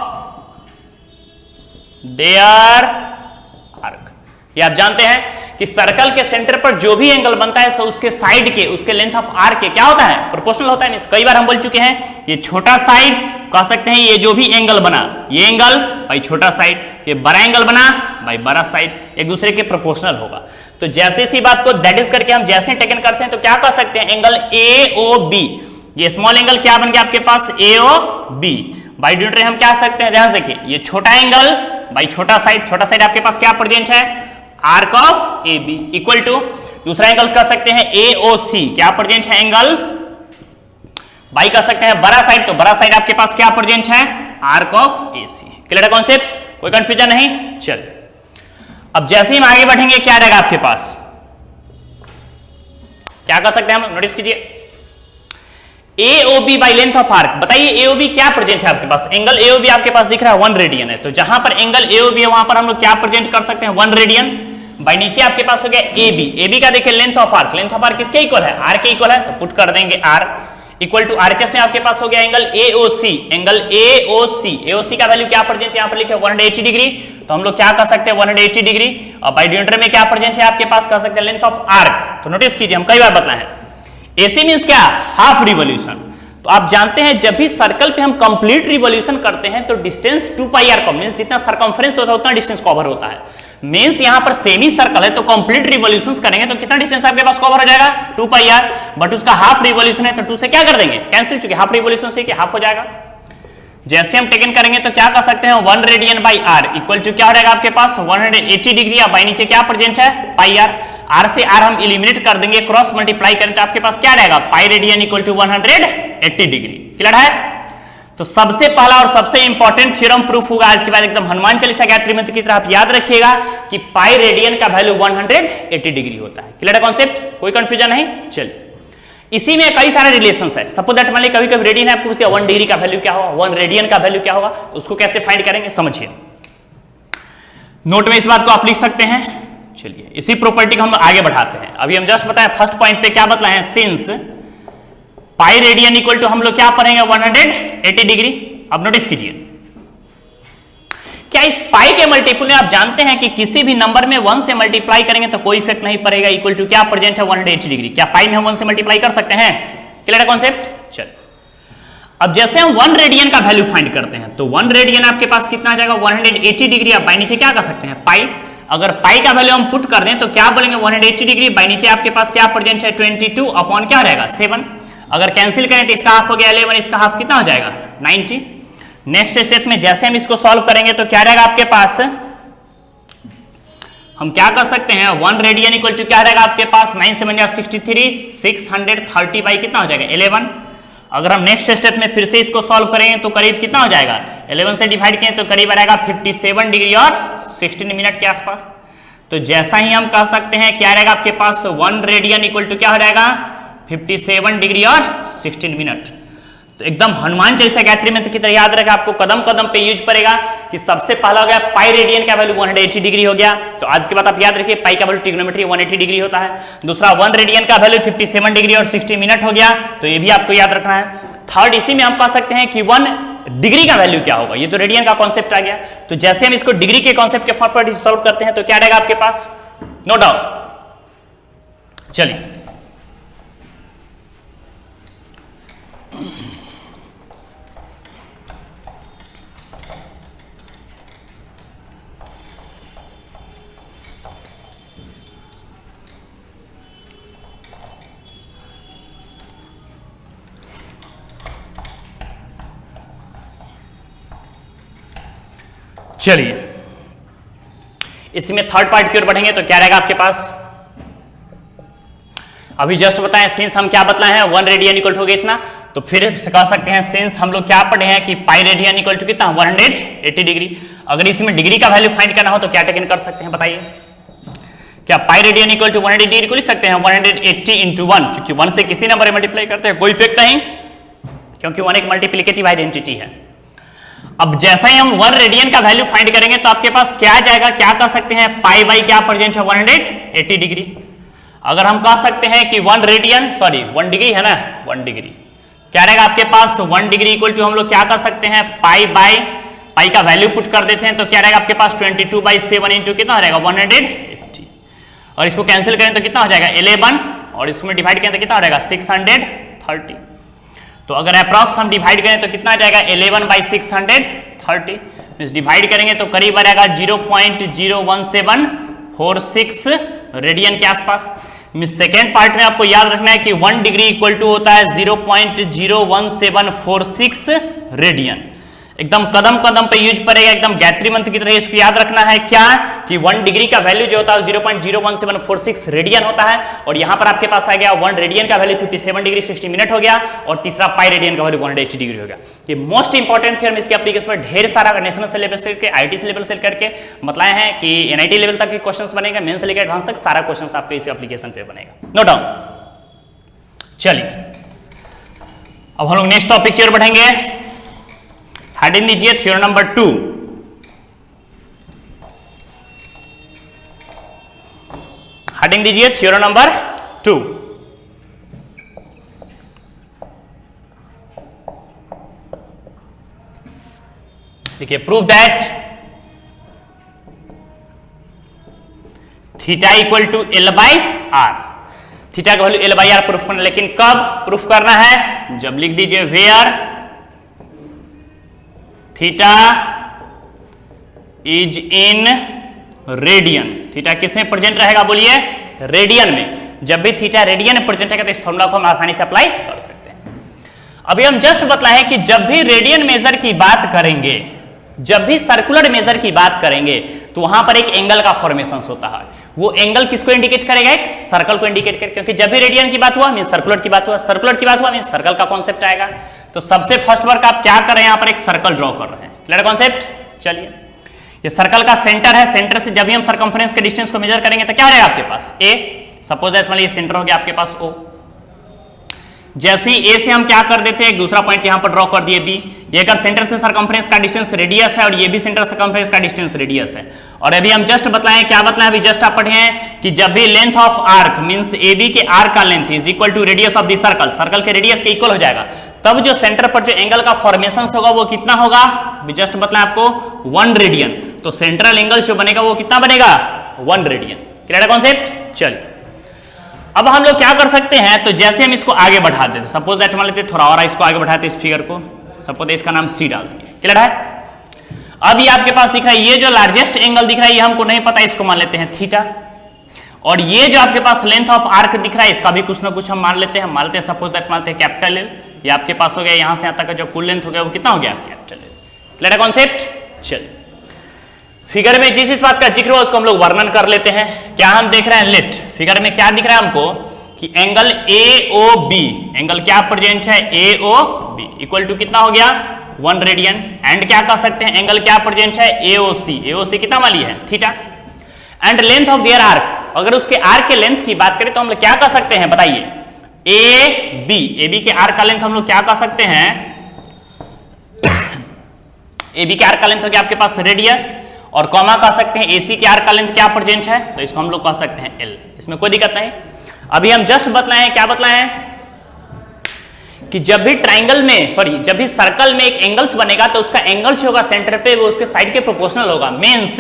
their arc। ये आप जानते हैं कि सर्कल के सेंटर पर जो भी एंगल बनता है, सो उसके साइड के, उसके लेंथ ऑफ आर्क के क्या होता है, प्रोपोर्शनल होता है। कई बार हम बोल चुके हैं, ये छोटा साइड कह सकते हैं, ये जो भी एंगल बना, ये एंगल भाई छोटा साइड, ये बड़ा एंगल बना भाई बड़ा साइड, एक दूसरे के प्रोपोर्शनल होगा। तो जैसे इसी बात को दैट इज करके हम जैसे टेकन करते हैं, तो क्या कह सकते हैं, एंगल ए ओ बी, ये स्मॉल एंगल क्या बन गया आपके पास, ए ओ बी। बाई ड्यूटरी हम क्या सकते हैं, ध्यान से कि ये छोटा एंगल बाई छोटा साइड आपके पास क्या प्रेजेंट है, arc of A B, equal to दूसरा एंगल कह सकते हैं ए ओ सी, क्या प्रेजेंट है, एंगल बाई कह सकते हैं बड़ा साइड, तो बड़ा साइड आपके पास क्या प्रेजेंट है, arc of A C. Clear है कॉन्सेप्ट, कोई कंफ्यूजन नहीं। चल अब जैसे ही हम आगे बढ़ेंगे क्या रहेगा आपके पास, क्या कर सकते हैं हम, नोटिस कीजिए, A O B by length of arc. बताइए ए ओ बी क्या प्रेजेंट है आपके पास, एंगल ए ओ बी आपके पास दिख रहा है 1 रेडियन है, तो जहां पर एंगल ए ओ बी है वहां पर हम लोग क्या प्रेजेंट कर सकते हैं, 1 रेडियन। बाई नीचे आपके पास हो गया ए बी का देखिए length of arc, length of arc किसके इक्वल है, आर के इक्वल है, तो पुट कर देंगे आर इक्वल टू आरएचएस में आपके पास हो गया एंगल एओसी, एंगल एओसी का वैल्यू क्या प्रेजेंट है, यहाँ पर लिखे 180 डिग्री, तो हम लोग क्या कर सकते हैं 180 डिग्री। और बाई डिनोमिनेटर में क्या प्रेजेंट है आपके पास, कह सकते हैं लेंथ ऑफ आर्क। तो नोटिस कीजिए हम कई बार बताए हैं, एसी मींस क्या, हाफ रिवॉल्यूशन। तो आप जानते हैं जब भी सर्कल पे हम कंप्लीट रिवॉल्यूशन करते हैं तो डिस्टेंस 2 पाई आर मींस जितना सर्कमफ्रेंस होता है उतना डिस्टेंस कवर होता है। मींस यहां पर सेमी सर्कल है तो कंप्लीट रिवॉल्यूशंस करेंगे तो कितना डिस्टेंस आपके पास कवर हो जाएगा, 2 पाई आर, बट उसका हाफ रिवॉल्यूशन है तो 2 से क्या कर देंगे, कैंसिल, चुके हाफ रिवॉल्यूशन से हाफ हो जाएगा। जैसे हम टेकन करेंगे तो क्या कर सकते हैं 1 radian by R equal to क्या हो जाएगा आपके पास 180 डिग्री, बाई नीचे क्या प्रेजेंट है पाई आर, आर से आर हम एलिमिनेट कर देंगे, क्रॉस मल्टीप्लाई करें तो आपके पास क्या रहेगा pi radian equal to 180 degree. Clear है? तो सबसे पहला और सबसे इंपॉर्टेंट थ्योरम प्रूफ होगा आज के बाद, एकदम हनुमान चालीसा गायत्री मंत्र की तरह आप याद रखिएगा कि पाई रेडियन का वैल्यू 180 डिग्री होता है। क्लियर है कॉन्सेप्ट, कोई कंफ्यूजन नहीं। चलिए इसी में कई सारे रिलेशंस है, सपोज दैट मान लीजिए कभी कभी रेडियन है, आपको पूछते हैं 1 डिग्री का वैल्यू क्या होगा, 1 रेडियन का वैल्यू क्या होगा, तो उसको कैसे फाइंड करेंगे समझिए, नोट में इस बात को आप लिख सकते हैं। चलिए इसी प्रॉपर्टी को हम आगे बढ़ाते हैं। अभी हम जस्ट बताएं फर्स्ट पॉइंट पे क्या बतलाए हैं, since pi radian equal to हम लोग क्या पढ़ेंगे 180 डिग्री। अब नोटिस कीजिए क्या इस पाई के मल्टीपल में आप जानते हैं कि किसी भी नंबर में 1 से मल्टीप्लाई करेंगे तो कोई इफेक्ट नहीं पड़ेगा, इक्वल टू क्या प्रेजेंट है 180 डिग्री। क्या पाई में हम 1 से मल्टीप्लाई कर सकते हैं? क्लियर है कॉन्सेप्ट? चल अब जैसे हम 1 रेडियन का वैल्यू फाइंड करते हैं तो 1 रेडियन आपके पास कितना आ जाएगा 180 डिग्री। अब बाई नीचे क्या कर सकते हैं पाई, अगर पाई का वैल्यू हम पुट कर दें तो क्या बोलेंगे 180 डिग्री, बाई नीचे आपके पास क्या प्रेजेंट है 22 अपॉन क्या रहेगा 7। अगर कैंसिल करें तो इसका हाफ हो गया 11, इसका हाफ कितना हो जाएगा 90। नेक्स्ट स्टेप में जैसे हम इसको सॉल्व करेंगे तो क्या रहेगा आपके पास, हम क्या कर सकते हैं 1 रेडियन इक्वल टू क्या रहेगा आपके पास 9 से 63, 630 बाई कितना हो जाएगा 11। अगर हम नेक्स्ट स्टेप में फिर से इसको सॉल्व करेंगे तो करीब कितना हो जाएगा 11 से डिवाइड करें तो करीब आएगा 57 डिग्री और 16 मिनट के आसपास। तो जैसा ही हम कह सकते हैं क्या रहेगा आपके पास 1 रेडियन इक्वल टू क्या हो जाएगा 57 डिग्री और 16 मिनट। तो एकदम हनुमान चालीसा गायत्री मंत्र की तरह याद रखा, आपको कदम कदम पे यूज पड़ेगा कि सबसे पहला हो गया पाई रेडियन का वैल्यू 180 डिग्री हो गया। तो आज के बाद आप याद रखिए पाई का वैल्यू ट्रिग्नोमेट्री 180 डिग्री होता है। दूसरा 1 रेडियन का वैल्यू 57 डिग्री और 60 मिनट हो गया, तो ये भी आपको याद रखना है। थर्ड इसी में हम कह सकते हैं कि 1 डिग्री का वैल्यू क्या होगा, ये तो रेडियन का कॉन्सेप्ट आ गया। तो जैसे हम इसको डिग्री के कॉन्सेप्ट के फॉर्म पर सॉल्व करते हैं तो क्या रहेगा आपके पास, नो डाउट। चलिए चलिए इसमें थर्ड पार्ट की ओर बढ़ेंगे तो क्या रहेगा आपके पास, अभी जस्ट बताएं सिंस हम क्या बतलाए हैं 1 रेडियन इक्वल टू इतना, तो फिर कह सकते हैं सिंस हम लोग क्या पढ़े हैं कि पाई रेडियन इक्वल टू कितना 180 डिग्री। अगर इसमें डिग्री का वैल्यू फाइंड करना हो तो क्या टेकन कर सकते हैं बताइए, क्या pi radian equal to 180 degree को लिख सकते हैं 180 इंटू 1, क्योंकि 1 से किसी नंबर मल्टीप्लाई करते हैं कोई इफेक्ट नहीं, क्योंकि 1 एक मल्टीप्लिकेटिव आइडेंटिटी है। अब जैसा ही हम 1 रेडियन का वैल्यू फाइंड करेंगे तो आपके पास क्या आ जाएगा, क्या कह सकते हैं पाई बाई क्या प्रेजेंट है 180 डिग्री। अगर हम कह सकते हैं कि 1 रेडियन सॉरी 1 डिग्री है ना, 1 डिग्री क्या रहेगा आपके पास, तो 1 डिग्री इक्वल टू हम लोग क्या कर सकते हैं पाई बाई पाई का वैल्यू पुट कर देते हैं तो क्या रहेगा आपके पास 22/7 इंटू कितना रहेगा 180, और इसको कैंसिल करें तो कितना हो जाएगा 11, और इसमें डिवाइड करें तो कितना हो जाएगा 630। तो अगर अप्रॉक्स हम डिवाइड करें तो कितना आ जाएगा 11/630, मींस डिवाइड करेंगे तो करीब आ जाएगा 0.01746 रेडियन के आसपास। मींस सेकेंड पार्ट में आपको याद रखना है कि 1 डिग्री इक्वल टू होता है 0.01746 रेडियन। एकदम कदम कदम पे यूज पड़ेगा, एकदम गायत्री मंत्र की तरह इसको याद रखना है क्या कि 1 डिग्री का वैल्यू जो होता है 0.01746 रेडियन होता है, और यहां पर आपके पास आ गया 1 रेडियन का वैल्यू 57 डिग्री 60 मिनट हो गया, और तीसरा पाई रेडियन का वैल्यू 180 डिग्री हो गया। ये मोस्ट इंपॉर्टेंट थ्योरम, इसके एप्लीकेशन पर ढेर सारा नेशनल सिलेबस से आईटी सिलेबस से करके मतलब है कि एनआईटी लेवल तक के क्वेश्चंस बनेगा, मेन से लेकर एडवांस तक सारा क्वेश्चंस आपके इस एप्लीकेशन पे बनेगा, नो डाउट। चलिए अब हम लोग नेक्स्ट टॉपिक की ओर बढ़ेंगे, हेडिंग दीजिए थ्योरम नंबर 2। हेडिंग दीजिए थ्योरम नंबर 2। देखिए prove that theta equal to L/R, theta का वैल्यू L/R प्रूफ करना, लेकिन कब प्रूफ करना है, जब लिख दीजिए where theta is in radian. Theta किस में प्रेजेंट रहेगा बोलिए, रेडियन में। जब भी थीटा रेडियन में प्रेजेंट रहेगा तो इस फॉर्मूला को हम आसानी से अप्लाई कर सकते हैं। अभी हम जस्ट बतलाए कि जब भी रेडियन मेजर की बात करेंगे, जब भी सर्कुलर मेजर की बात करेंगे तो वहां पर एक एंगल का फॉर्मेशन होता है। वो एंगल किसको इंडिकेट करेगा, एक सर्कल को इंडिकेट करेगा, क्योंकि जब भी रेडियन की बात हुआ मीन सर्कुलर की बात हुआ, सर्कुलर की बात हुआ मीन सर्कल का कॉन्सेप्ट आएगा। तो सबसे फर्स्ट वर्क आप क्या कर रहे हैं, यहां पर एक सर्कल ड्रॉ कर रहे हैं, क्लियर कॉन्सेप्ट। चलिए ये सर्कल का सेंटर है, सेंटर से जब भी हम सर्कमफ्रेंस के डिस्टेंस को मेजर करेंगे तो क्या रहेगा आपके पास ए, सपोज दैट मान लीजिए सेंटर हो गया आपके पास ओ। जैसे ही ए से हम क्या कर देते हैं, एक दूसरा पॉइंट यहां पर ड्रॉ कर दिए बी। ये अगर सेंटर से सर्कमफ्रेंस का डिस्टेंस रेडियस है और ये भी सेंटर सर्कमफ्रेंस का डिस्टेंस रेडियस है। और अभी हम जस्ट बतलाएं, क्या बतलाएं अभी जस्ट आप पढ़े हैं कि जब भी length of arc means AB के आर्क का length is equal to radius of the circle, circle के रेडियस के इक्वल हो जाएगा, तब जो सेंटर पर जो एंगल का फॉर्मेशन होगा वो कितना होगा, जस्ट बतलाएं आपको 1 रेडियन। तो सेंट्रल एंगल जो बनेगा वो कितना बनेगा 1 रेडियन, क्लियर है कॉन्सेप्ट। चलिए अब हम लोग क्या कर सकते हैं, तो जैसे हम इसको आगे बढ़ा देते, सपोज दैट मान लेते थोड़ा और इसको आगे बढ़ाते इस फिगर को, सपोज इसका नाम C डाल दिए, क्लियर है। अब ये आपके पास दिख रहा है, ये जो लार्जेस्ट एंगल दिख रहा है ये हमको नहीं पता, इसको मान लेते हैं थीटा। और ये जो आपके पास लेंथ ऑफ आर्क दिख रहा है इसका भी कुछ ना कुछ हम मान लेते हैं, मानते हैं सपोज दैट मानते हैं कैपिटल L। ये आपके पास हो गया, यहां से यहां तक का जो कुल लेंथ हो गया वो कितना हो गया कैपिटल L, क्लियर है कॉन्सेप्ट। चलिए फिगर में जिस बात का जिक्र हुआ उसको हम लोग वर्णन कर लेते हैं। क्या हम देख रहे हैं, लेट फिगर में क्या दिख रहा है हमको कि एंगल AOB, एंगल क्या प्रेजेंट है AOB इक्वल टू कितना हो गया 1 रेडियन। एंड क्या कह सकते हैं, एंगल क्या प्रेजेंट है AOC, AOC कितना वाली है theta. And length of there arcs, अगर उसके आर्क के लेंथ की बात करें तो हम लोग क्या कह सकते हैं बताइए AB, AB के आर्क का लेंथ हम लोग क्या कह सकते हैं ए बी के आर्क का लेंथ हो गया आपके पास रेडियस, और कॉमा कह सकते हैं एसी के आर्क का लेंथ क्या प्रेजेंट है, तो इसको हम लोग कह सकते हैं एल। इसमें कोई दिक्कत नहीं। अभी हम जस्ट बतलाए हैं, क्या बतलाए हैं कि जब भी ट्राइंगल में जब भी सर्कल में एक एंगल्स बनेगा तो उसका एंगल्स होगा सेंटर पे वो उसके साइड के प्रोपोर्शनल होगा। Means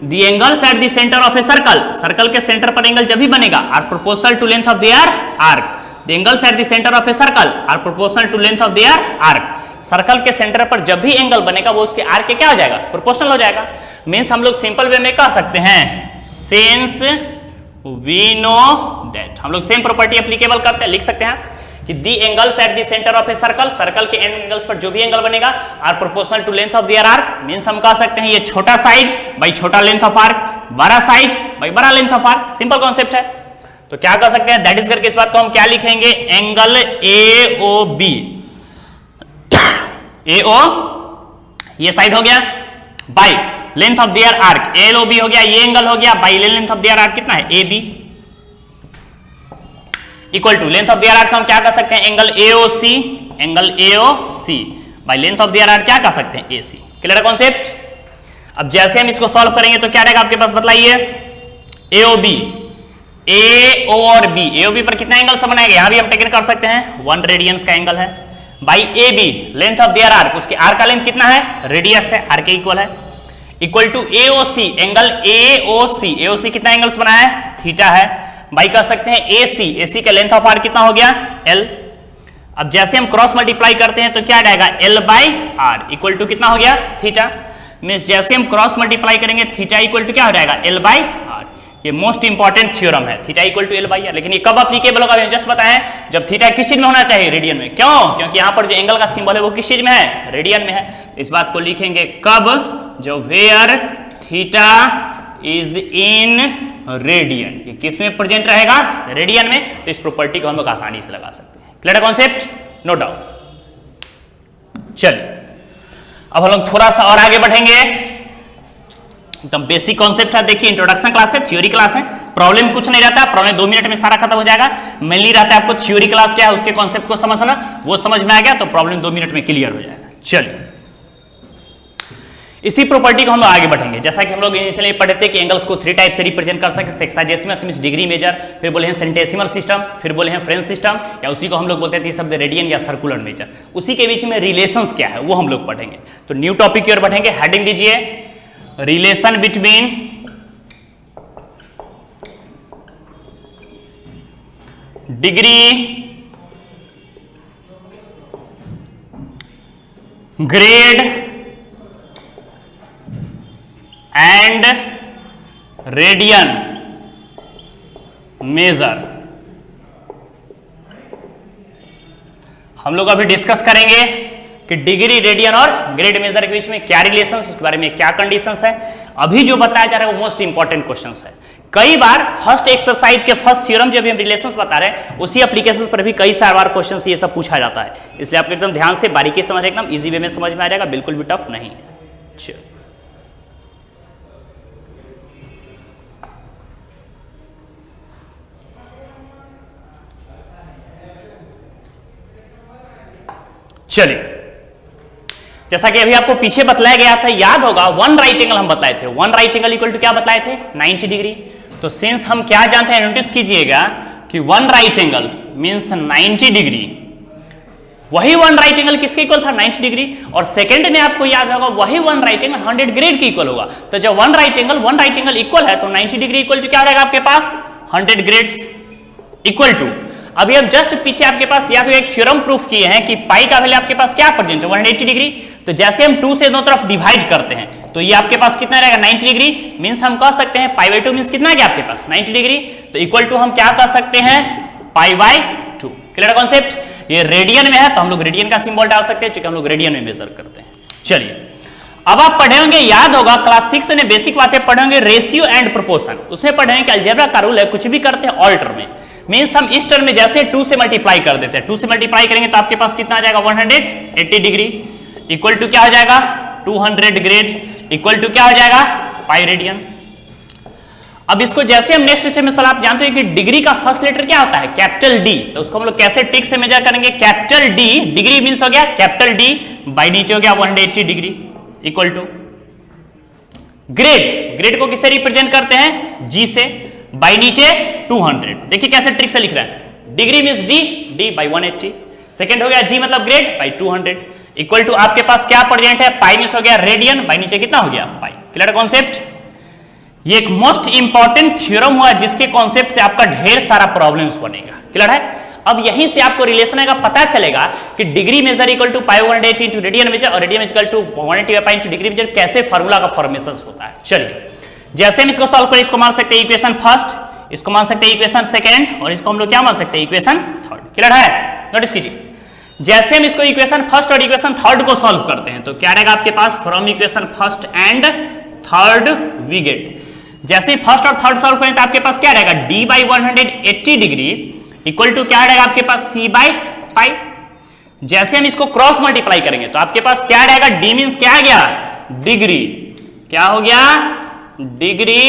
the angles at the centre of a circle के सेंटर पर एंगल जब भी बनेगा are proportional to length of their arc. The angles at the centre of a circle are proportional to length of their arc. Circle के centre पर जब भी angle बनेगा वो उसके आर्क के क्या हो जाएगा, प्रोपोर्शनल हो जाएगा। मींस हम लोग सिंपल वे में कह सकते हैं सिंस वी नो दैट, हम लोग सेम प्रॉपर्टी एप्लीकेबल करते हैं, लिख सकते हैं कि the angles at the centre of a circle के एंगल्स पर जो भी एंगल बनेगा are proportional to length of their arc. Means हम कह सकते हैं ये छोटा साइड बाई छोटा लेंथ ऑफ आर्क, बड़ा साइड बाई बड़ा length of arc. Simple concept है। तो क्या कह सकते हैं, दैट इज करके इस बात को हम क्या लिखेंगे, एंगल ए ओ बी, ए ओ ये साइड हो गया by length of their arc, L O B हो गया, ये एंगल हो गया by length of their arc कितना है A B, equal to length of their arc हम क्या कर सकते हैं, angle AOC, angle AOC by length of their arc क्या कर सकते हैं एसी। क्लियर है कॉन्सेप्ट। अब जैसे हम इसको सॉल्व करेंगे तो क्या रहेगा आपके पास, बताइए, एओबी, ए ओ और बी, एओबी पर कितना एंगल बनाया गया, यहां भी हम टेकन कर सकते हैं 1 रेडियंस का एंगल है, by A B length of their arc, उसके आर्क का लेंथ कितना है, रेडियस है, आर्क के इक्वल है, equal to AOC, angle AOC, AOC कितना एंगल्स बनाया है, थीटा है, बाई कह सकते हैं एसी, एसी का लेंथ ऑफ आर्क कितना हो गया, एल। अब जैसे हम क्रॉस मल्टीप्लाई करते हैं तो क्या रहेगा, L by R equal to कितना हो गया, थीटा। मींस जैसे हम क्रॉस मल्टीप्लाई करेंगे थीटा इक्वल टू क्या हो जाएगा, एल बाई आर। ये मोस्ट इंपॉर्टेंट थ्योरम है, theta equal to L by R. लेकिन ये कब अप्लीकेबल होगा, जस्ट बताएं, जब थीटा किस चीज में होना चाहिए, रेडियन में। क्यों, क्योंकि यहां पर जो एंगल का सिंबल है वो किस चीज में है, रेडियन में है। इस बात को लिखेंगे कब, जो where theta is in radian, ये किस में प्रेजेंट रहेगा, रेडियन में। तो इस प्रॉपर्टी को हम लोग आसानी से लगा सकते हैं। क्लियर है कॉन्सेप्ट, नो डाउट। चलिए अब हम लोग थोड़ा सा और आगे बढ़ेंगे। एकदम बेसिक कॉन्सेप्ट है, देखिए इंट्रोडक्शन क्लास है, थ्योरी क्लास है, प्रॉब्लम कुछ नहीं रहता, प्रॉब्लम 2 मिनट में सारा खत्म हो जाएगा। मेनली रहता है आपको थ्योरी क्लास क्या है उसके कॉन्सेप्ट को समझना, वो समझ में आ गया तो प्रॉब्लम 2 मिनट में क्लियर हो जाएगा। चलिए इसी प्रॉपर्टी को हम लोग आगे बढ़ेंगे। जैसा कि हम लोग इनिशियली पढ़े थे कि एंगल्स को 3 टाइप से रिप्रेजेंट कर सकते हैं, सेक्साजेसिमल मींस डिग्री मेजर, फिर बोले हैं सेंटेसिमल सिस्टम, फिर बोले हैं फ्रेंच सिस्टम, या उसी को हम लोग बोलते थे शब्द रेडियन या सर्कुलर मेजर। उसी के बीच में रिलेशंस क्या है वो हम लोग पढ़ेंगे। तो न्यू टॉपिक की ओर बढ़ेंगे, हेडिंग दीजिए relation between degree, grade and radian major. हम लोग अभी डिस्कस करेंगे कि डिग्री, रेडियन और ग्रेड मेजर के बीच में क्या रिलेशन, उसके बारे में क्या कंडीशंस है। अभी जो बताया जा रहा है वो मोस्ट इंपॉर्टेंट क्वेश्चंस है। कई बार फर्स्ट एक्सरसाइज के फर्स्ट थ्योरम जो भी हम रिलेशंस बता रहे हैं उसी एप्लीकेशंस पर भी कई सारे बार क्वेश्चंस ये सब पूछा जाता है, इसलिए आपको एकदम ध्यान से बारीकी समझ, एकदम इजी वे में समझ में आ जाएगा, बिल्कुल भी टफ नहीं है। चलिए जैसा कि अभी आपको पीछे बतलाया गया था, याद होगा, वन राइट एंगल हम बतलाए थे, one right angle equal to क्या बतलाए थे, 90 डिग्री। तो सिंस हम क्या जानते हैं, नोटिस कीजिएगा कि one right angle means 90 degree, वही वन राइट एंगल किसके इक्वल था, 90 डिग्री। और सेकंड में आपको याद होगा वही वन राइट एंगल 100 ग्रेड के इक्वल होगा। तो जब वन राइट एंगल इक्वल है तो 90 डिग्री इक्वल टू क्या रहेगा आपके पास, 100 ग्रेड्स इक्वल टू। अभी अब जस्ट पीछे आपके पास या तो एक थ्योरम प्रूफ किए हैं कि पाई का वैल्यू आपके पास क्या प्रेजेंट है, 180 डिग्री। तो जैसे हम 2 से दोनों तरफ डिवाइड करते हैं तो ये आपके पास कितना रहेगा, 90 डिग्री। मींस हम कह सकते हैं पाई बाई 2 मींस कितना है आपके पास, 90 डिग्री। तो इक्वल टू हम क्या कह सकते हैं, पाई बाई 2। Clear concept. ये रेडियन में है तो हम लोग रेडियन का सिंबल डाल सकते हैं, क्योंकि हम लोग रेडियन में मेजर करते हैं। चलिए अब आप पढ़े होंगे, याद होगा क्लास 6 में बेसिक बातें पढ़े होंगे, रेशियो एंड प्रोपोर्शन। उसमें पढ़े हैं कि अलजेब्रा का रूल है, कुछ भी करते हैं ऑल टर्म में। मींस हम इस टर्म में जैसे 2 से मल्टीप्लाई कर देते हैं, 2 से मल्टीप्लाई करेंगे तो आपके पास कितना आ जाएगा, 180 डिग्री इक्वल टू क्या हो जाएगा, 200 ग्रेड इक्वल टू क्या हो जाएगा, पाई रेडियन। अब इसको जैसे हम नेक्स्ट स्टेप में सर आप जानते हो कि डिग्री का फर्स्ट लेटर क्या होता है, कैपिटल डी, तो उसको हम लोग कैसे ट्रिक से मेजर करेंगे, कैपिटल डी, डिग्री मींस हो गया कैपिटल डी बाई नीचे हो गया 180 degree equal to grade, grade को किससे रिप्रेजेंट करते हैं, जी से, बाई नीचे 200। देखिए कैसे ट्रिक से लिख रहा है, degree means D, D by 180, second हो गया जी मतलब ग्रेड बाई 200 इक्वल टू आपके पास क्या प्रेजेंट है, पाई मींस हो गया रेडियन, बाई नीचे कितना हो गया पाई। Clear concept. ये एक मोस्ट इंपॉर्टेंट थ्योरम हुआ जिसके कॉन्सेप्ट से आपका ढेर सारा प्रॉब्लम्स बनेगा। क्लियर है। अब यहीं से आपको रिलेशन आएगा, पता चलेगा कि degree measure equal to pi 180 into radian measure और radian equal to 180 pi into degree measure, कैसे फार्मूला का फॉर्मेशन होता है। चलिए जैसे हम इसको सॉल्व करें, इसको मान सकते हैं इक्वेशन फर्स्ट, इसको मान सकते हैं इक्वेशन सेकेंड और इसको हम लोग क्या मान सकते हैं इक्वेशन थर्ड। क्लियर है। नोटिस कीजिए जैसे हम इसको इक्वेशन फर्स्ट और इक्वेशन थर्ड को सॉल्व करते हैं तो क्या रहेगा आपके पास, from equation first and third we get, जैसे फर्स्ट और थर्ड सॉल्व करें तो आपके पास क्या रहेगा, d by 180 degree equal to क्या रहेगा आपके पास c बाई पाई। जैसे हम इसको क्रॉस मल्टीप्लाई करेंगे तो आपके पास क्या रहेगा, d मींस क्या आ गया, डिग्री, क्या हो गया, डिग्री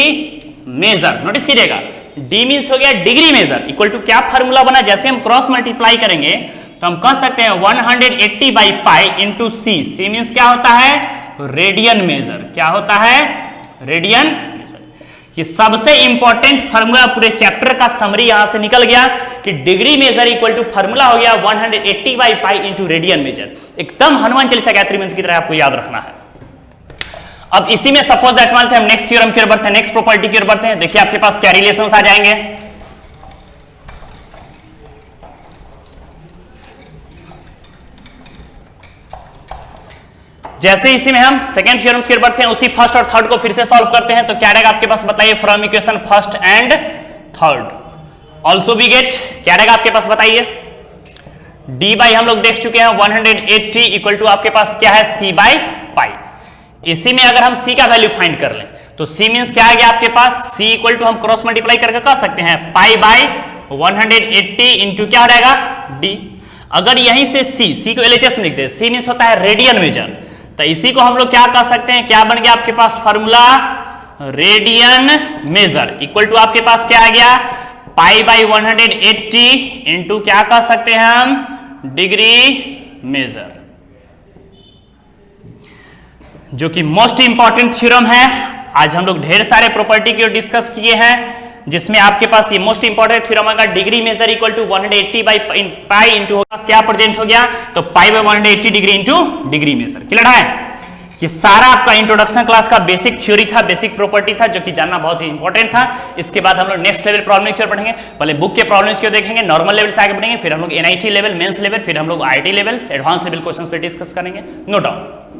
मेजर। नोटिस कीजिएगा d मींस हो गया डिग्री मेजर इक्वल टू क्या फार्मूला बना, जैसे हम क्रॉस मल्टीप्लाई करेंगे तो हम कह सकते हैं 180 by pi into C, C means क्या होता है, रेडियन मेजर, क्या होता है, रेडियन मेजर। ये सबसे इंपॉर्टेंट फार्मूला पूरे चैप्टर का समरी यहां से निकल गया कि degree measure equal to formula हो गया 180 by pi into radian measure. एकदम हनुमान चालीसा गायत्री मंत्र की तरह आपको याद रखना है। अब इसी में सपोज दैट मान हम नेक्स्ट थ्योरम की ओर बढ़ते हैं, नेक्स्ट प्रॉपर्टी की ओर बढ़ते हैं। देखिए आपके पास क्या रिलेशंस आ जाएंगे। जैसे इसी में हम सेकंड थ्योरम्स की ओर बढ़ते हैं, उसी फर्स्ट और थर्ड को फिर से सॉल्व करते हैं तो क्या रहेगा आपके पास, बताइए, from equation first and third also we get, क्या रहेगा आपके पास बताइए, d बाई हम लोग देख चुके हैं 180 इक्वल टू आपके पास क्या है, c बाई पाई। इसी में अगर हम c का वैल्यू फाइंड कर लें तो c मींस क्या आ गया आपके पास, c इक्वल टू हम क्रॉस मल्टीप्लाई करके कह सकते हैं पाई बाई 180 इंटू क्या रहेगा d। अगर यहीं से c को LHS में लिख दे, c मींस होता है रेडियन मेजर, तो इसी को हम लोग क्या कह सकते हैं, क्या बन गया आपके पास formula, radian measure equal to आपके पास क्या आ गया, पाई बाई 180 इंटू क्या कह सकते हैं हम, डिग्री मेजर, जो कि मोस्ट इंपॉर्टेंट थ्योरम है। आज हम लोग ढेर सारे प्रॉपर्टी की ओर डिस्कस किए हैं जिसमें आपके पास ये मोस्ट इंपॉर्टेंट थ्योरम आएगा, degree measure equal to 180 by pi into क्या प्रेजेंट हो गया, तो pi by 180 degree into degree measure. Clear है। ये सारा आपका इंट्रोडक्शन क्लास का बेसिक थ्योरी था, बेसिक प्रॉपर्टी था, जो कि जानना बहुत ही इंपॉर्टेंट था। इसके बाद हम लोग नेक्स्ट लेवल प्रॉब्लम की ओर बढ़ेंगे। पहले बुक के प्रॉब्लम्स की ओर देखेंगे, नॉर्मल लेवल से आगे बढ़ेंगे, फिर हम लोग NIT लेवल, मेंस लेवल, फिर हम लोग IIT level, advance level questions पे डिस्कस करेंगे। No doubt.